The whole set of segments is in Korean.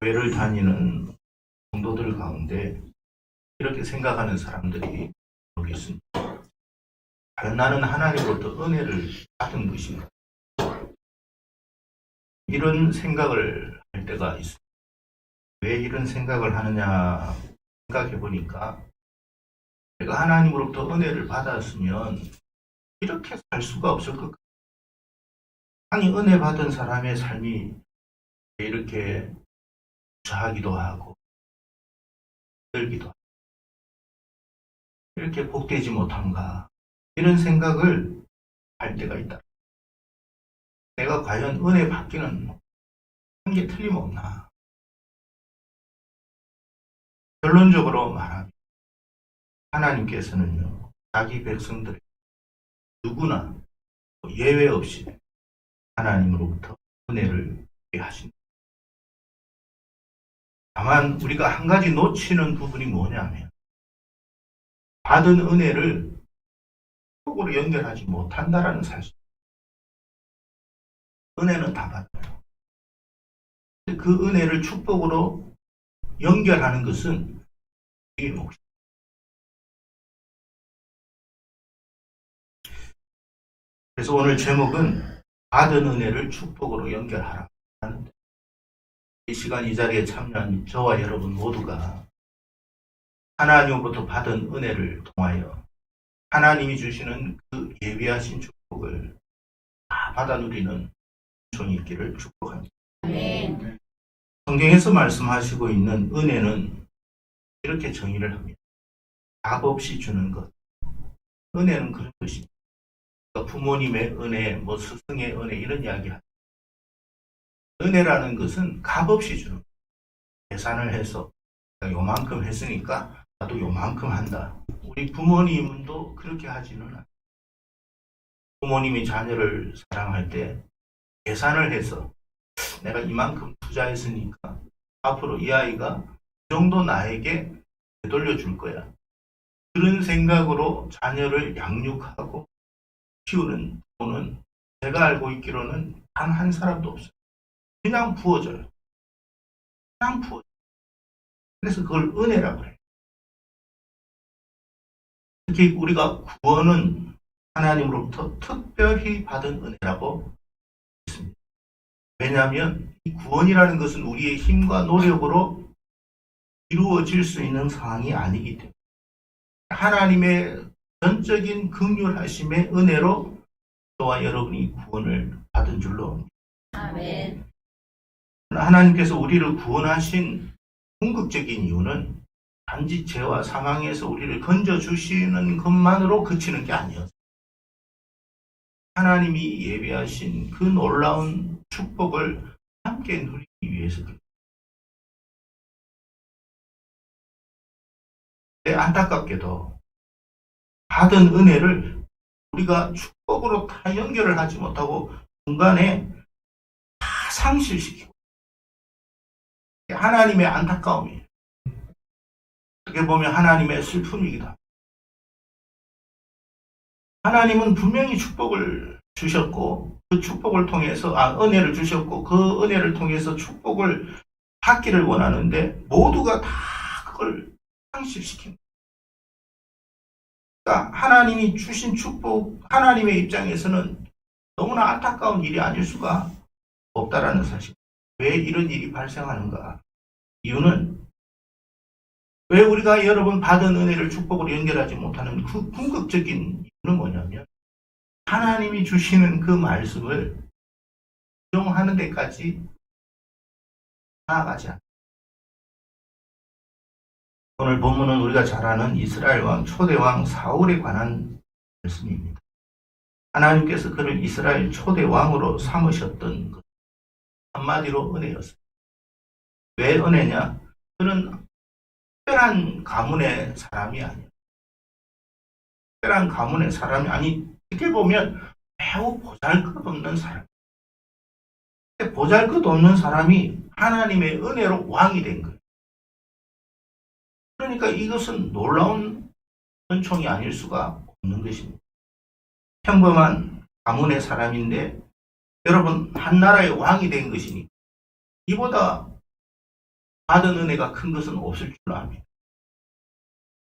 교회를 다니는 성도들 가운데 이렇게 생각하는 사람들이 여기 있습니다. 과연 나는 하나님으로부터 은혜를 받은 것인가? 이런 생각을 할 때가 있습니다. 왜 이런 생각을 하느냐 생각해 보니까 내가 하나님으로부터 은혜를 받았으면 이렇게 살 수가 없을 것 같아요. 아니 은혜 받은 사람의 삶이 이렇게 무사하기도 하고 힘들기도 하고 이렇게 복되지 못한가 이런 생각을 할 때가 있다. 내가 과연 은혜 받기는 한 게 틀림없나? 결론적으로 말하면 하나님께서는요 자기 백성들에게 누구나 예외 없이 하나님으로부터 은혜를 받게 하신다. 다만 우리가 한 가지 놓치는 부분이 뭐냐면 받은 은혜를 축복으로 연결하지 못한다라는 사실. 은혜는 다 받아요. 그 은혜를 축복으로 연결하는 것은 우리의 몫입니다. 그래서 오늘 제목은 받은 은혜를 축복으로 연결하라 하는데 이 시간 이 자리에 참여한 저와 여러분 모두가 하나님으로부터 받은 은혜를 통하여 하나님이 주시는 그 예비하신 축복을 다 받아 누리는 종이 있기를 축복합니다. 아멘. 성경에서 말씀하시고 있는 은혜는 이렇게 정의를 합니다. 값 없이 주는 것. 은혜는 그런 것입니다. 부모님의 은혜, 스승의 은혜 이런 이야기합니다. 은혜라는 것은 값없이 주는 것. 계산을 해서 요만큼 했으니까 나도 요만큼 한다. 우리 부모님도 그렇게 하지는 않아요. 부모님이 자녀를 사랑할 때 계산을 해서 내가 이만큼 투자했으니까 앞으로 이 아이가 이 정도 나에게 되돌려줄 거야. 그런 생각으로 자녀를 양육하고 키우는 부모는 제가 알고 있기로는 단 한 사람도 없어요. 그냥 부어줘요. 그냥 부어줘요. 그래서 그걸 은혜라고 해요. 특히 우리가 구원은 하나님으로부터 특별히 받은 은혜라고 했습니다. 왜냐하면 이 구원이라는 것은 우리의 힘과 노력으로 이루어질 수 있는 상황이 아니기 때문에 하나님의 전적인 긍휼하심의 은혜로 저와 여러분이 구원을 받은 줄로 아멘. 하나님께서 우리를 구원하신 궁극적인 이유는 단지 죄와 사망에서 우리를 건져주시는 것만으로 그치는 게 아니었어요. 하나님이 예비하신 그 놀라운 축복을 함께 누리기 위해서 그렇습니다. 안타깝게도 받은 은혜를 우리가 축복으로 다 연결을 하지 못하고 중간에 다 상실시키고 하나님의 안타까움이에요. 어떻게 보면 하나님의 슬픔이기도 합니다. 하나님은 분명히 축복을 주셨고 그 축복을 통해서 은혜를 주셨고 그 은혜를 통해서 축복을 받기를 원하는데 모두가 다 그걸 상실시킵니다. 그러니까 하나님이 주신 축복, 하나님의 입장에서는 너무나 안타까운 일이 아닐 수가 없다라는 사실. 왜 이런 일이 발생하는가? 이유는 왜 우리가 여러분 받은 은혜를 축복으로 연결하지 못하는 그 궁극적인 이유는 뭐냐면 하나님이 주시는 그 말씀을 수용하는 데까지 나아가지 않습니다. 오늘 본문은 우리가 잘 아는 이스라엘 왕 초대왕 사울에 관한 말씀입니다. 하나님께서 그를 이스라엘 초대왕으로 삼으셨던 것 한마디로 은혜였습니다. 왜 은혜냐? 그는 특별한 가문의 사람이 아니에요. 특별한 가문의 사람이 아니 어떻게 보면 매우 보잘것없는 사람. 보잘것없는 사람이 하나님의 은혜로 왕이 된 거예요. 그러니까 이것은 놀라운 은총이 아닐 수가 없는 것입니다. 평범한 가문의 사람인데 여러분 한 나라의 왕이 된 것이니 이보다 받은 은혜가 큰 것은 없을 줄 압니다.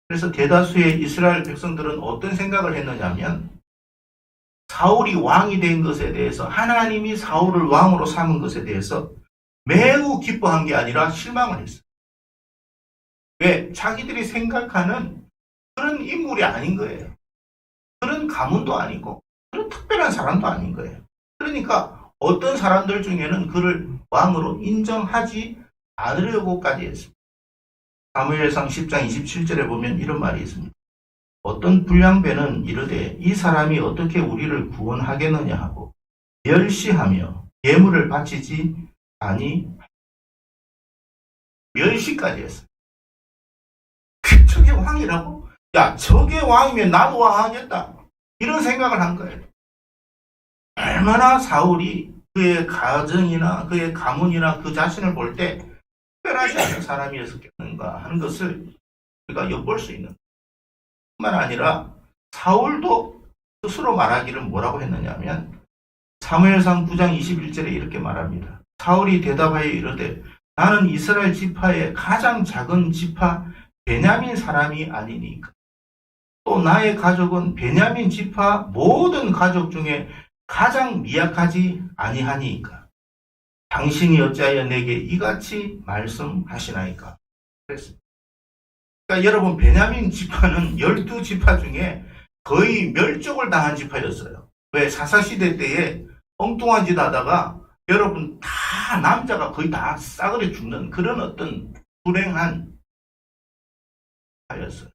그래서 대다수의 이스라엘 백성들은 어떤 생각을 했느냐면 사울이 왕이 된 것에 대해서 하나님이 사울을 왕으로 삼은 것에 대해서 매우 기뻐한 게 아니라 실망을 했어요. 왜? 자기들이 생각하는 그런 인물이 아닌 거예요. 그런 가문도 아니고 그런 특별한 사람도 아닌 거예요. 그러니까 어떤 사람들 중에는 그를 왕으로 인정하지 않으려고까지 했습니다. 사무엘상 10장 27절에 보면 이런 말이 있습니다. 어떤 불량배는 이르되 이 사람이 어떻게 우리를 구원하겠느냐 하고 멸시하며 예물을 바치지 아니 멸시까지 했어요. 저게 왕이라고? 야, 저게 왕이면 나도 왕하겠다. 이런 생각을 한 거예요. 얼마나 사울이 그의 가정이나 그의 가문이나 그 자신을 볼 때 특별하지 않은 사람이었겠는가 하는 것을 우리가 엿볼 수 있는 뿐만 아니라 사울도 스스로 말하기를 뭐라고 했느냐면 사무엘상 9장 21절에 이렇게 말합니다. 사울이 대답하여 이르되 나는 이스라엘 지파의 가장 작은 지파 베냐민 사람이 아니니까 또 나의 가족은 베냐민 지파 모든 가족 중에 가장 미약하지 아니하니까 당신이 어찌하여 내게 이같이 말씀하시나이까 그랬습니다. 그러니까 여러분 베냐민 지파는 12지파 중에 거의 멸종을 당한 지파였어요. 왜? 사사시대 때에 엉뚱한 짓 하다가 여러분 다 남자가 거의 다 싸그려 죽는 그런 어떤 불행한 지파였어요.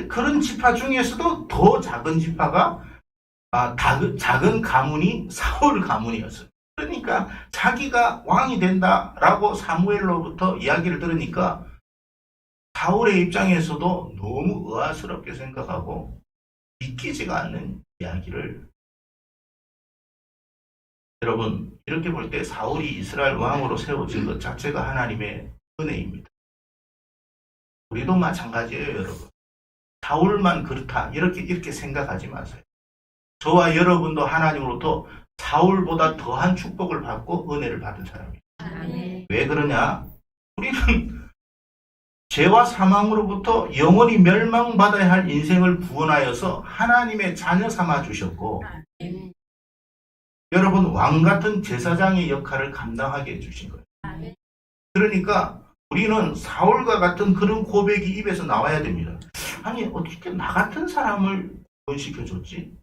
그런 지파 중에서도 더 작은 지파가 작은 가문이 사울 가문이었어요. 그러니까 자기가 왕이 된다라고 사무엘로부터 이야기를 들으니까 사울의 입장에서도 너무 의아스럽게 생각하고 믿기지가 않는 이야기를 여러분 이렇게 볼 때 사울이 이스라엘 왕으로 세워진 것 자체가 하나님의 은혜입니다. 우리도 마찬가지예요, 여러분. 사울만 그렇다 이렇게 생각하지 마세요. 저와 여러분도 하나님으로부터 사울보다 더한 축복을 받고 은혜를 받은 사람이에요. 아멘. 왜 그러냐? 우리는 죄와 사망으로부터 영원히 멸망받아야 할 인생을 구원하여서 하나님의 자녀 삼아 주셨고 아멘. 여러분 왕 같은 제사장의 역할을 감당하게 해주신 거예요. 아멘. 그러니까 우리는 사울과 같은 그런 고백이 입에서 나와야 됩니다. 아니 어떻게 나 같은 사람을 구원시켜줬지?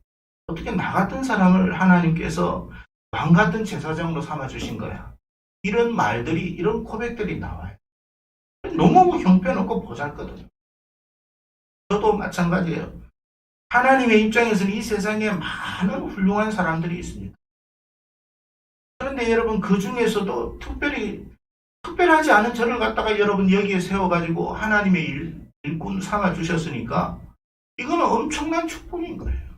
어떻게 나 같은 사람을 하나님께서 왕 같은 제사장으로 삼아주신 거야? 이런 말들이 이런 고백들이 나와요. 너무 형편없고 보잘거든요. 저도 마찬가지예요. 하나님의 입장에서는 이 세상에 많은 훌륭한 사람들이 있습니다. 그런데 여러분 그 중에서도 특별하지 않은 저를 갖다가 여러분 여기에 세워가지고 하나님의 일꾼 삼아 주셨으니까 이거는 엄청난 축복인 거예요.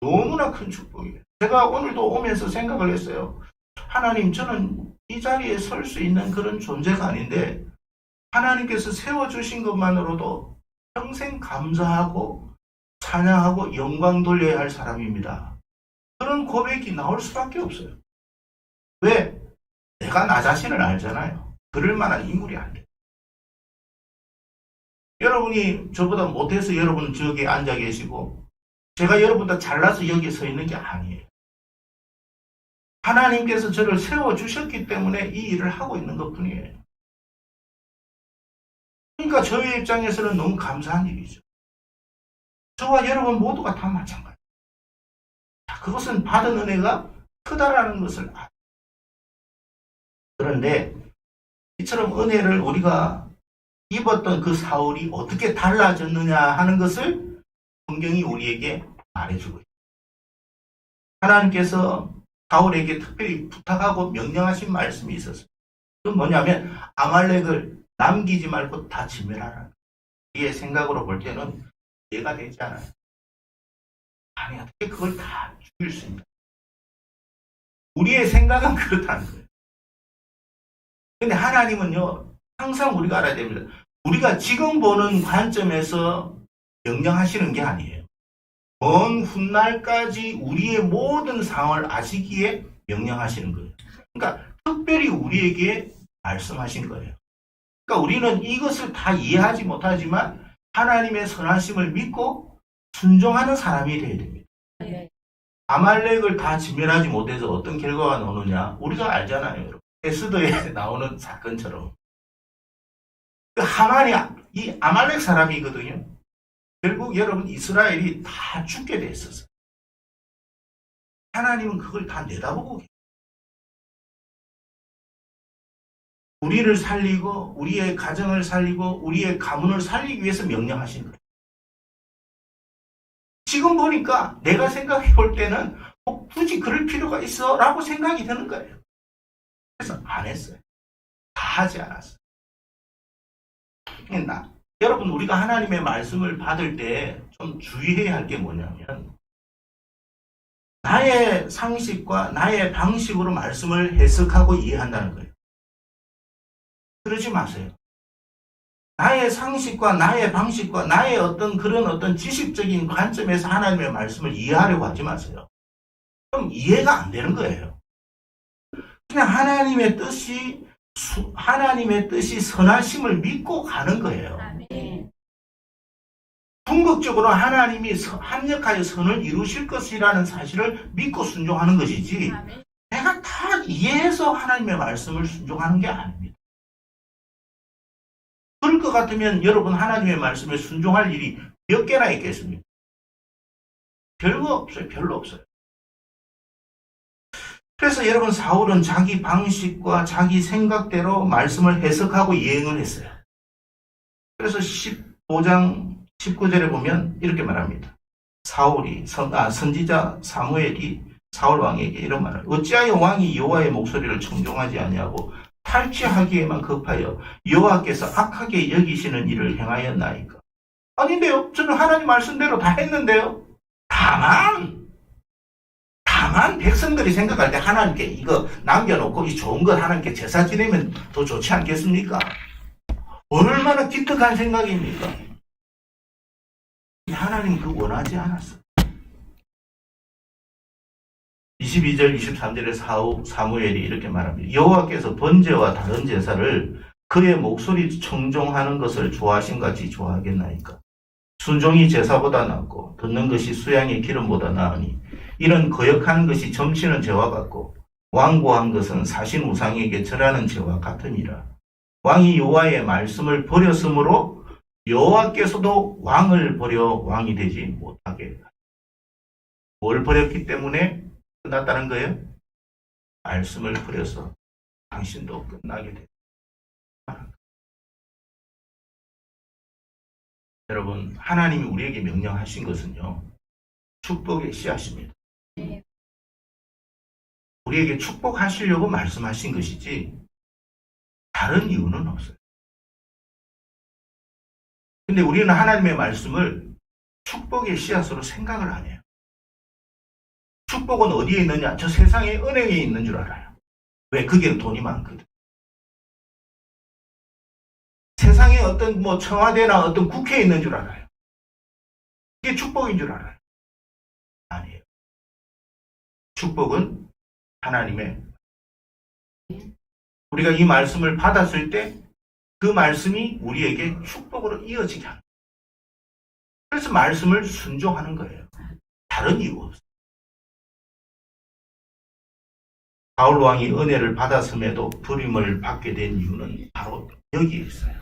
너무나 큰 축복이에요. 제가 오늘도 오면서 생각을 했어요. 하나님, 저는 이 자리에 설 수 있는 그런 존재가 아닌데 하나님께서 세워주신 것만으로도 평생 감사하고 찬양하고 영광 돌려야 할 사람입니다. 그런 고백이 나올 수밖에 없어요. 왜? 내가 나 자신을 알잖아요. 그럴 만한 인물이 안 돼. 여러분이 저보다 못해서 여러분은 저기 앉아 계시고 제가 여러분보다 잘나서 여기에 서 있는 게 아니에요. 하나님께서 저를 세워주셨기 때문에 이 일을 하고 있는 것뿐이에요. 그러니까 저의 입장에서는 너무 감사한 일이죠. 저와 여러분 모두가 다 마찬가지예요. 그것은 받은 은혜가 크다라는 것을 알아요. 그런데 이처럼 은혜를 우리가 입었던 그 사울이 어떻게 달라졌느냐 하는 것을 성경이 우리에게 말해주고 있습니다. 하나님께서 사울에게 특별히 부탁하고 명령하신 말씀이 있었어요. 그건 뭐냐면 아말렉을 남기지 말고 다 진멸하라. 우리의 생각으로 볼 때는 이해가 되지 않아요. 아니 어떻게 그걸 다 죽일 수 있나? 우리의 생각은 그렇다는 거예요. 근데 하나님은요 항상 우리가 알아야 됩니다. 우리가 지금 보는 관점에서 명령하시는 게 아니에요. 먼 훗날까지 우리의 모든 상황을 아시기에 명령하시는 거예요. 그러니까 특별히 우리에게 말씀하신 거예요. 그러니까 우리는 이것을 다 이해하지 못하지만 하나님의 선하심을 믿고 순종하는 사람이 되어야 됩니다. 아말렉을 다 진멸하지 못해서 어떤 결과가 나오느냐 우리가 알잖아요. 여러분. 에스더에 나오는 사건처럼 그 하만이 이 아말렉 사람이거든요. 결국 여러분 이스라엘이 다 죽게 됐었어요. 하나님은 그걸 다 내다보고 계세요. 우리를 살리고 우리의 가정을 살리고 우리의 가문을 살리기 위해서 명령하신 거예요. 지금 보니까 내가 생각해 볼 때는 굳이 그럴 필요가 있어 라고 생각이 드는 거예요. 그래서 안 했어요. 다 하지 않았어요. 여러분 우리가 하나님의 말씀을 받을 때 좀 주의해야 할 게 뭐냐면 나의 상식과 나의 방식으로 말씀을 해석하고 이해한다는 거예요. 그러지 마세요. 나의 상식과 나의 방식과 나의 그런 어떤 지식적인 관점에서 하나님의 말씀을 이해하려고 하지 마세요. 그럼 이해가 안 되는 거예요. 그냥 하나님의 뜻이 선하심을 믿고 가는 거예요. 궁극적으로 하나님이 합력하여 선을 이루실 것이라는 사실을 믿고 순종하는 것이지 내가 다 이해해서 하나님의 말씀을 순종하는 게 아닙니다. 그럴 것 같으면 여러분 하나님의 말씀에 순종할 일이 몇 개나 있겠습니까? 별거 없어요. 별로 없어요. 그래서 여러분 사울은 자기 방식과 자기 생각대로 말씀을 해석하고 이행을 했어요. 그래서 15장 19절에 보면 이렇게 말합니다. 선지자 사무엘이 사울 왕에게 이런 말을 어찌하여 왕이 여호와의 목소리를 청종하지 아니하고 탈취하기에만 급하여 여호와께서 악하게 여기시는 일을 행하였나이까? 아닌데요. 저는 하나님 말씀대로 다 했는데요. 다만 백성들이 생각할 때 하나님께 이거 남겨놓고 이 좋은 것 하나님께 제사 지내면 더 좋지 않겠습니까? 얼마나 기특한 생각입니까? 하나님 그거 원하지 않았어. 22절 23절에 사무엘이 이렇게 말합니다. 여호와께서 번제와 다른 제사를 그의 목소리 청종하는 것을 좋아하신 같이 좋아하겠나이까? 순종이 제사보다 낫고 듣는 것이 수양의 기름보다 나으니 이는 거역하는 것이 점치는 죄와 같고 완고한 것은 사신 우상에게 절하는 죄와 같으니라. 왕이 여호와의 말씀을 버렸으므로 여호와께서도 왕을 버려 왕이 되지 못하게 뭘 버렸기 때문에 끝났다는 거예요? 말씀을 버려서 당신도 끝나게 됐다. 여러분 하나님이 우리에게 명령하신 것은요 축복의 씨앗입니다. 우리에게 축복하시려고 말씀하신 것이지 다른 이유는 없어요. 근데 우리는 하나님의 말씀을 축복의 씨앗으로 생각을 안 해요. 축복은 어디에 있느냐? 저 세상의 은행에 있는 줄 알아요. 왜? 그게 돈이 많거든. 세상에 어떤 청와대나 어떤 국회에 있는 줄 알아요. 그게 축복인 줄 알아요. 아니에요. 축복은 하나님의 우리가 이 말씀을 받았을 때 그 말씀이 우리에게 축복으로 이어지게 하는 거예요. 그래서 말씀을 순종하는 거예요. 다른 이유 없어요. 사울 왕이 은혜를 받았음에도 부림을 받게 된 이유는 바로 여기에 있어요.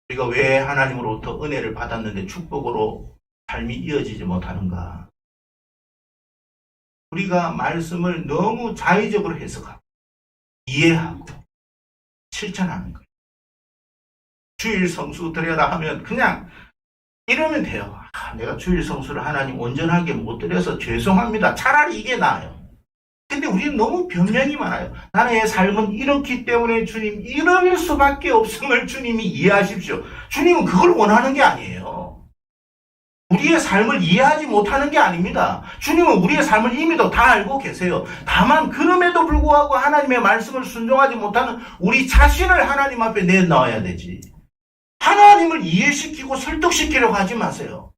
우리가 왜 하나님으로부터 은혜를 받았는데 축복으로 삶이 이어지지 못하는가? 우리가 말씀을 너무 자의적으로 해석하고 이해하고 실천하는 거예요. 주일 성수 드려라 하면 그냥 이러면 돼요. 내가 주일 성수를 하나님 온전하게 못 드려서 죄송합니다. 차라리 이게 나아요. 근데 우리는 너무 변명이 많아요. 나의 삶은 이렇기 때문에 주님 이럴 수밖에 없음을 주님이 이해하십시오. 주님은 그걸 원하는 게 아니에요. 우리의 삶을 이해하지 못하는 게 아닙니다. 주님은 우리의 삶을 이미도 다 알고 계세요. 다만 그럼에도 불구하고 하나님의 말씀을 순종하지 못하는 우리 자신을 하나님 앞에 내놔야 되지. 하나님을 이해시키고 설득시키려고 하지 마세요.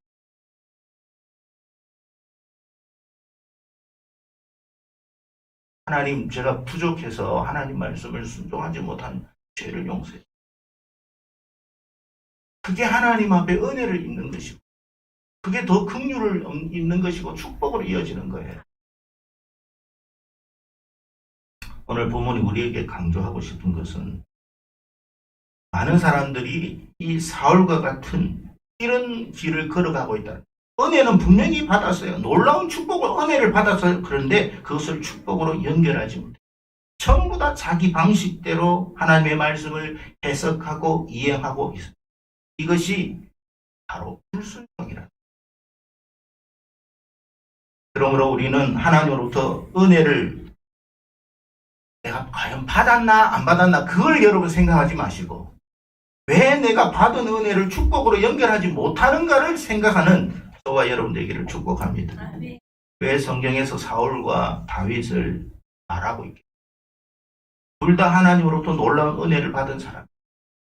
하나님, 제가 부족해서 하나님 말씀을 순종하지 못한 죄를 용서해. 그게 하나님 앞에 은혜를 입는 것이고, 그게 더 긍휼을 입는 것이고 축복으로 이어지는 거예요. 오늘 본문이 우리에게 강조하고 싶은 것은, 많은 사람들이 이 사울과 같은 이런 길을 걸어가고 있다. 은혜는 분명히 받았어요. 놀라운 축복을, 은혜를 받았어요. 그런데 그것을 축복으로 연결하지 못해요. 전부 다 자기 방식대로 하나님의 말씀을 해석하고 이해하고 있어요. 이것이 바로 불순종이라. 그러므로 우리는 하나님으로부터 은혜를 내가 과연 받았나 안 받았나 그걸 여러분 생각하지 마시고, 왜 내가 받은 은혜를 축복으로 연결하지 못하는가를 생각하는 저와 여러분들에게를 축복합니다. 왜 성경에서 사울과 다윗을 말하고 있겠어요? 둘 다 하나님으로부터 놀라운 은혜를 받은 사람.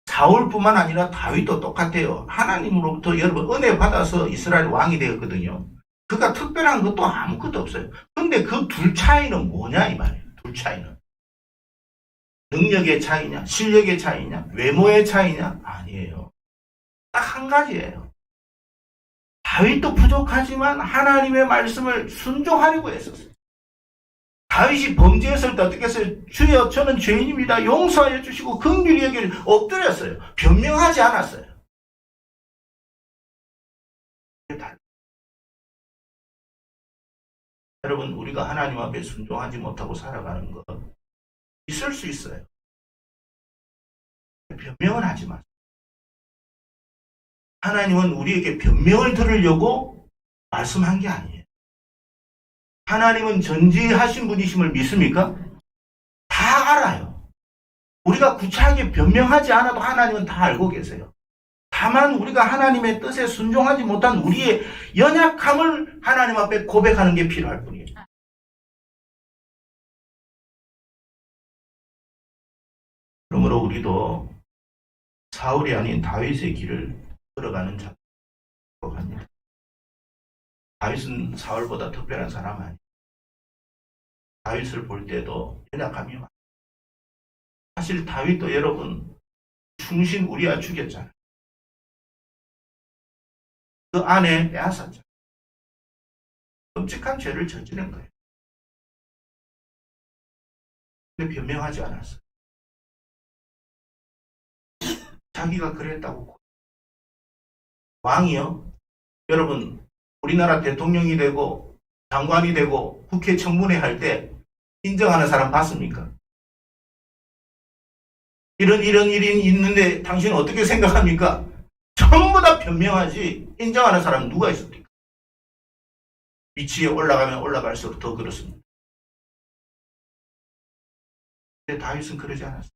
사울뿐만 아니라 다윗도 똑같아요. 하나님으로부터 여러분 은혜 받아서 이스라엘 왕이 되었거든요. 그가 특별한 것도 아무것도 없어요. 근데 그 둘 차이는 뭐냐 이 말이에요. 둘 차이는 능력의 차이냐, 실력의 차이냐, 외모의 차이냐? 아니에요. 딱 한 가지예요. 다윗도 부족하지만 하나님의 말씀을 순종하려고 했었어요. 다윗이 범죄했을 때 어떻게 했어요? 주여, 저는 죄인입니다. 용서하여 주시고 긍휼히 여기를 엎드렸어요. 변명하지 않았어요. 여러분, 우리가 하나님 앞에 순종하지 못하고 살아가는 것 있을 수 있어요. 변명은 하지 마세요. 하나님은 우리에게 변명을 들으려고 말씀한 게 아니에요. 하나님은 전지하신 분이심을 믿습니까? 다 알아요. 우리가 구차하게 변명하지 않아도 하나님은 다 알고 계세요. 다만 우리가 하나님의 뜻에 순종하지 못한 우리의 연약함을 하나님 앞에 고백하는 게 필요할 뿐이에요. 그러므로 우리도 사울이 아닌 다윗의 길을 걸어가는 자로 합니다. 다윗은 사울보다 특별한 사람 아니에요. 다윗을 볼 때도 연약함이 많아요. 사실 다윗도 여러분 충신 우리아 죽였잖아요. 그 안에 빼앗았잖아요. 끔찍한 죄를 저지른 거예요. 근데 변명하지 않았어요. 자기가 그랬다고. 왕이요? 여러분, 우리나라 대통령이 되고 장관이 되고 국회 청문회 할 때 인정하는 사람 봤습니까? 이런 일이 있는데 당신은 어떻게 생각합니까? 전부 다 변명하지 인정하는 사람 누가 있습니까? 위치에 올라가면 올라갈수록 더 그렇습니다. 근데 다윗은 그러지 않았어요.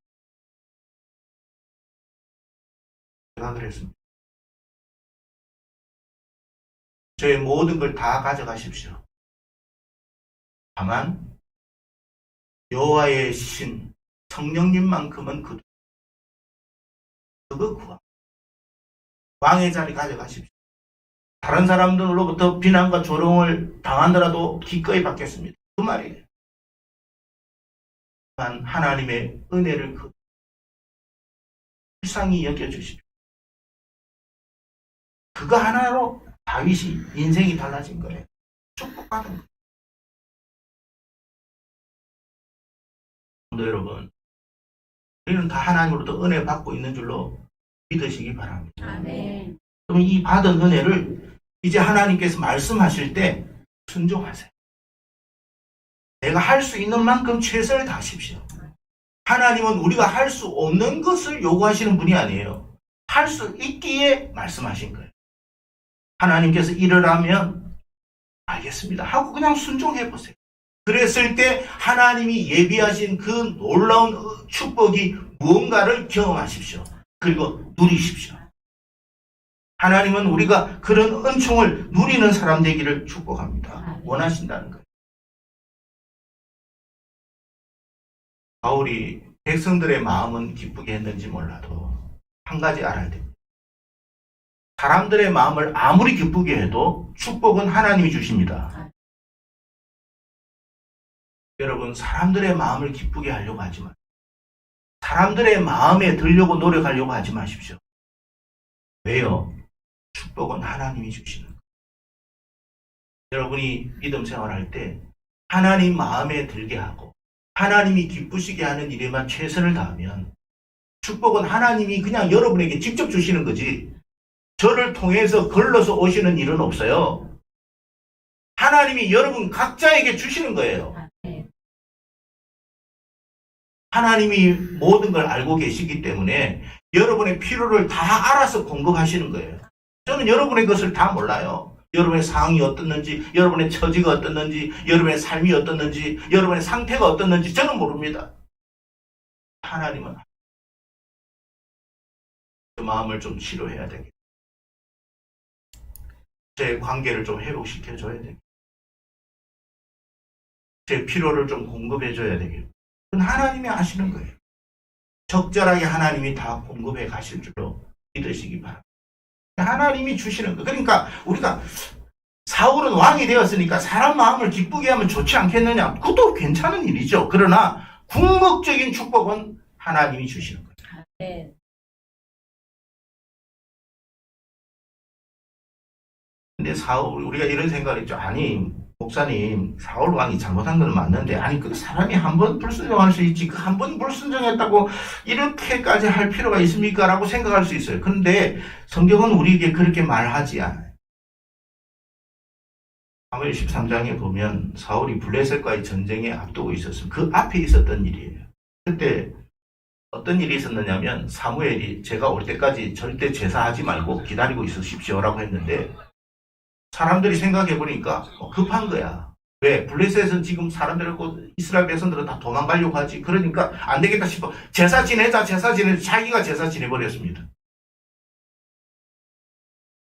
제가 그랬습니다. 저의 모든 걸 다 가져가십시오. 다만 여호와의 신 성령님만큼은 그거 구합니다. 왕의 자리 가져가십시오. 다른 사람들로부터 비난과 조롱을 당하더라도 기꺼이 받겠습니다. 그 말이에요. 하나님의 은혜를 불쌍히 여겨주십시오. 그거 하나로 다윗이 인생이 달라진 거예요. 축복받은 거예요. 여러분, 우리는 다 하나님으로부터 은혜 받고 있는 줄로 믿으시기 바랍니다. 아멘. 그럼 이 받은 은혜를 이제 하나님께서 말씀하실 때 순종하세요. 내가 할 수 있는 만큼 최선을 다하십시오. 하나님은 우리가 할 수 없는 것을 요구하시는 분이 아니에요. 할 수 있기에 말씀하신 거예요. 하나님께서 이러라면 알겠습니다 하고 그냥 순종해 보세요. 그랬을 때 하나님이 예비하신 그 놀라운 축복이 무언가를 경험하십시오. 그리고 누리십시오. 하나님은 우리가 그런 은총을 누리는 사람 되기를 축복합니다. 원하신다는 거예요. 바울이 백성들의 마음은 기쁘게 했는지 몰라도 한 가지 알아야 됩니다. 사람들의 마음을 아무리 기쁘게 해도 축복은 하나님이 주십니다. 여러분, 사람들의 마음을 기쁘게 하려고 하지 마십시오. 사람들의 마음에 들려고 노력하려고 하지 마십시오. 왜요? 축복은 하나님이 주시는 거예요. 여러분이 믿음 생활할 때 하나님 마음에 들게 하고 하나님이 기쁘시게 하는 일에만 최선을 다하면 축복은 하나님이 그냥 여러분에게 직접 주시는 거지, 저를 통해서 걸러서 오시는 일은 없어요. 하나님이 여러분 각자에게 주시는 거예요. 하나님이 모든 걸 알고 계시기 때문에 여러분의 필요를 다 알아서 공급하시는 거예요. 저는 여러분의 것을 다 몰라요. 여러분의 상황이 어떻는지, 여러분의 처지가 어떻는지, 여러분의 삶이 어떻는지, 여러분의 상태가 어떻는지 저는 모릅니다. 하나님은 그 마음을 좀 치료해야 되겠다. 제 관계를 좀 회복시켜줘야 되겠다. 제 필요를 좀 공급해줘야 되겠다. 그건 하나님이 아시는 거예요. 적절하게 하나님이 다 공급해 가실 줄로 믿으시기 바랍니다. 하나님이 주시는 거. 그러니까 우리가 사울은 왕이 되었으니까 사람 마음을 기쁘게 하면 좋지 않겠느냐? 그것도 괜찮은 일이죠. 그러나 궁극적인 축복은 하나님이 주시는 거예요. 네. 근데 사울, 우리가 이런 생각을 했죠. 아니, 목사님, 사울 왕이 잘못한 건 맞는데, 아니, 그 사람이 한 번 불순종할 수 있지, 그 한 번 불순종했다고 이렇게까지 할 필요가 있습니까? 라고 생각할 수 있어요. 그런데 성경은 우리에게 그렇게 말하지 않아요. 사무엘 13장에 보면 사울이 블레셋과의 전쟁에 앞두고 있었어요. 그 앞에 있었던 일이에요. 그때 어떤 일이 있었느냐면 사무엘이 제가 올 때까지 절대 제사하지 말고 기다리고 있으십시오라고 했는데, 사람들이 생각해보니까 급한 거야. 왜? 블레셋은 지금 사람들하고 이스라엘 백성들은 다 도망가려고 하지. 그러니까 안 되겠다 싶어. 제사 지내자. 자기가 제사 지내버렸습니다.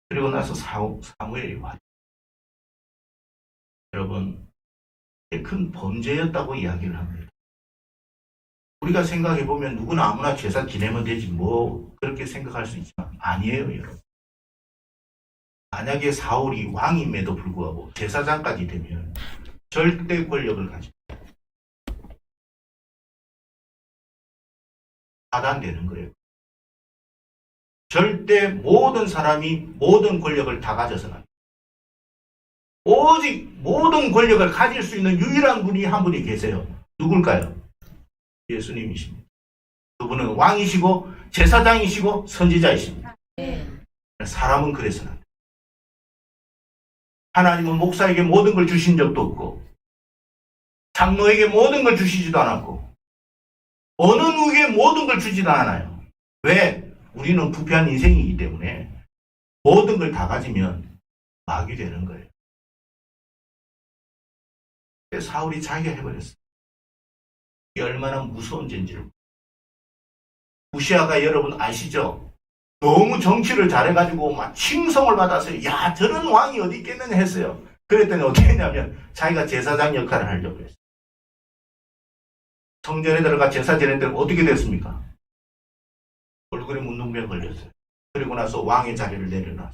그리고 나서 사무엘이 왔죠. 여러분, 큰 범죄였다고 이야기를 합니다. 우리가 생각해보면 누구나 아무나 제사 지내면 되지 뭐 그렇게 생각할 수 있지만 아니에요, 여러분. 만약에 사울이 왕임에도 불구하고 제사장까지 되면 절대 권력을 가지고 하단되는 거예요. 절대 모든 사람이 모든 권력을 다 가져서는 안 돼요. 오직 모든 권력을 가질 수 있는 유일한 분이 한 분이 계세요. 누굴까요? 예수님이십니다. 그분은 왕이시고 제사장이시고 선지자이십니다. 사람은 그래서는 안 돼요. 하나님은 목사에게 모든 걸 주신 적도 없고 장로에게 모든 걸 주시지도 않았고 어느 누구에게 모든 걸 주지도 않아요. 왜? 우리는 부패한 인생이기 때문에 모든 걸 다 가지면 막이 되는 거예요. 사울이 자기가 해버렸어요. 이게 얼마나 무서운 죄인지를. 우시아가 여러분 아시죠? 너무 정치를 잘해가지고 막 칭송을 받았어요. 야, 저런 왕이 어디 있겠느냐 했어요. 그랬더니 어떻게 했냐면 자기가 제사장 역할을 하려고 했어요. 성전에 들어가 제사 지냈더니 어떻게 됐습니까? 얼굴에 문둥병 걸렸어요. 그리고 나서 왕의 자리를 내려놨어요.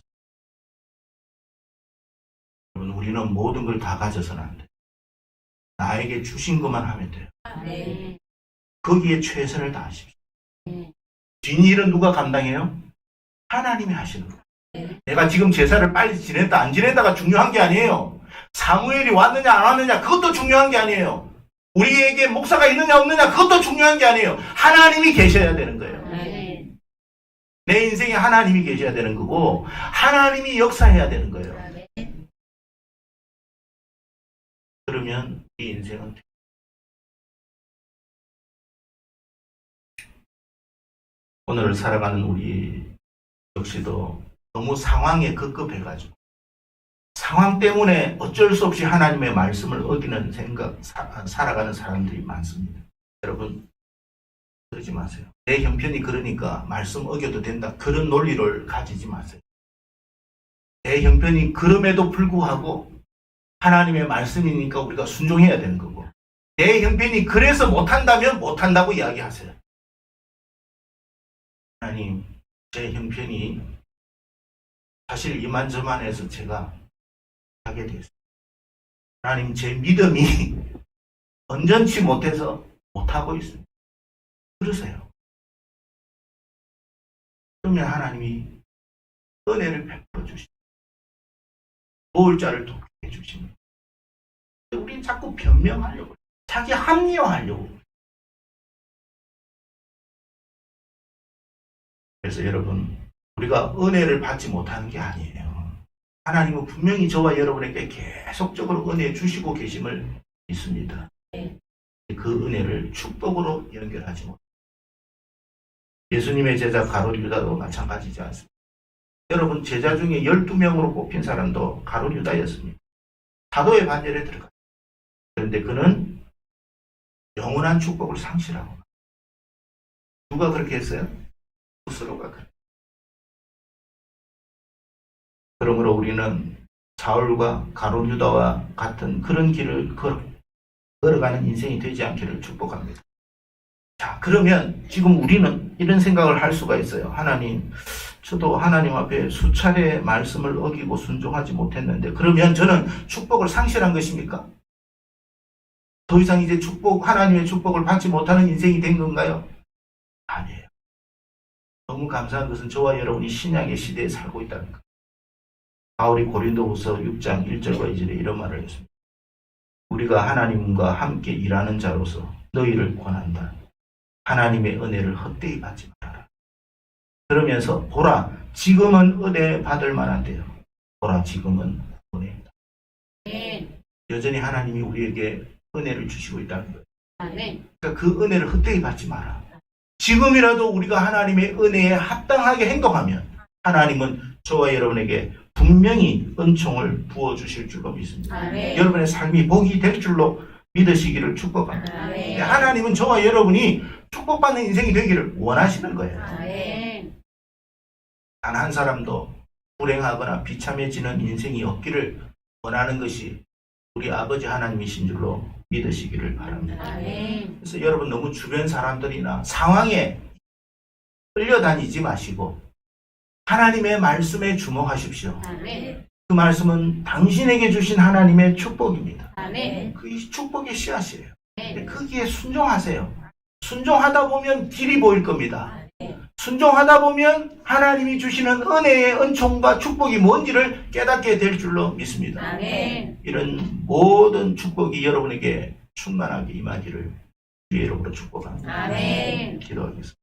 여러분, 우리는 모든 걸 다 가져서는 안 돼요. 나에게 주신 것만 하면 돼요. 네. 거기에 최선을 다하십시오. 뒷일은 누가 감당해요? 하나님이 하시는 거예요. 네. 내가 지금 제사를 빨리 지냈다 안 지냈다가 중요한 게 아니에요. 사무엘이 왔느냐 안 왔느냐 그것도 중요한 게 아니에요. 우리에게 목사가 있느냐 없느냐 그것도 중요한 게 아니에요. 하나님이 계셔야 되는 거예요. 네. 내 인생에 하나님이 계셔야 되는 거고 하나님이 역사해야 되는 거예요. 네. 그러면 이 인생은 오늘 살아가는 우리 역시도 너무 상황에 급급해가지고 상황 때문에 어쩔 수 없이 하나님의 말씀을 어기는 살아가는 사람들이 많습니다. 여러분, 그러지 마세요. 내 형편이 그러니까 말씀 어겨도 된다. 그런 논리를 가지지 마세요. 내 형편이 그럼에도 불구하고 하나님의 말씀이니까 우리가 순종해야 되는 거고 내 형편이 그래서 못한다면 못한다고 이야기하세요. 하나님, 제 형편이 사실 이만저만해서 제가 하게 됐어요. 하나님, 제 믿음이 온전치 못해서 못하고 있습니다. 그러세요. 그러면 하나님이 은혜를 베풀어 주십니다. 도울 자를 돕게 해주십니다. 우린 자꾸 변명하려고, 자기 합리화하려고. 그래서 여러분, 우리가 은혜를 받지 못하는 게 아니에요. 하나님은 분명히 저와 여러분에게 계속적으로 은혜 주시고 계심을 믿습니다. 그 은혜를 축복으로 연결하지 못합니다. 예수님의 제자 가룟 유다도 마찬가지지 않습니까? 여러분, 제자 중에 12명으로 뽑힌 사람도 가룟 유다였습니다. 사도의 반열에 들어갔습니다. 그런데 그는 영원한 축복을 상실하고, 누가 그렇게 했어요? 스스로가 그렇게. 그러므로 우리는 사울과 가룟 유다와 같은 그런 길을 걸어가는 인생이 되지 않기를 축복합니다. 자, 그러면 지금 우리는 이런 생각을 할 수가 있어요. 하나님, 저도 하나님 앞에 수차례 말씀을 어기고 순종하지 못했는데, 그러면 저는 축복을 상실한 것입니까? 더 이상 이제 하나님의 축복을 받지 못하는 인생이 된 건가요? 아니에요. 너무 감사한 것은 저와 여러분이 신약의 시대에 살고 있다는 것. 바울이 고린도후서 6장 1절과 2절에 이런 말을 했습니다. 우리가 하나님과 함께 일하는 자로서 너희를 권한다. 하나님의 은혜를 헛되이 받지 말아라. 그러면서 보라, 지금은 은혜 받을 만한데요. 보라, 지금은 은혜입니다. 여전히 하나님이 우리에게 은혜를 주시고 있다는 거예요. 그러니까 그 은혜를 헛되이 받지 마라. 지금이라도 우리가 하나님의 은혜에 합당하게 행동하면 하나님은 저와 여러분에게 분명히 은총을 부어주실 줄로 믿습니다. 아멘. 여러분의 삶이 복이 될 줄로 믿으시기를 축복합니다. 아멘. 하나님은 저와 여러분이 축복받는 인생이 되기를 원하시는 거예요. 단 한 사람도 불행하거나 비참해지는 인생이 없기를 원하는 것이 우리 아버지 하나님이신 줄로 믿으시기를 바랍니다. 아멘. 그래서 여러분, 너무 주변 사람들이나 상황에 끌려다니지 마시고 하나님의 말씀에 주목하십시오. 아멘. 그 말씀은 당신에게 주신 하나님의 축복입니다. 아멘. 그 축복의 씨앗이에요. 아멘. 거기에 순종하세요. 순종하다 보면 길이 보일 겁니다. 아멘. 순종하다 보면 하나님이 주시는 은혜의 은총과 축복이 뭔지를 깨닫게 될 줄로 믿습니다. 아멘. 이런 모든 축복이 여러분에게 충만하게 임하기를 주의 이름으로 축복합니다. 아멘. 기도하겠습니다.